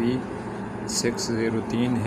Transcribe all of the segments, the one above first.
V603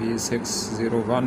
V601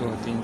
2-3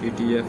TTF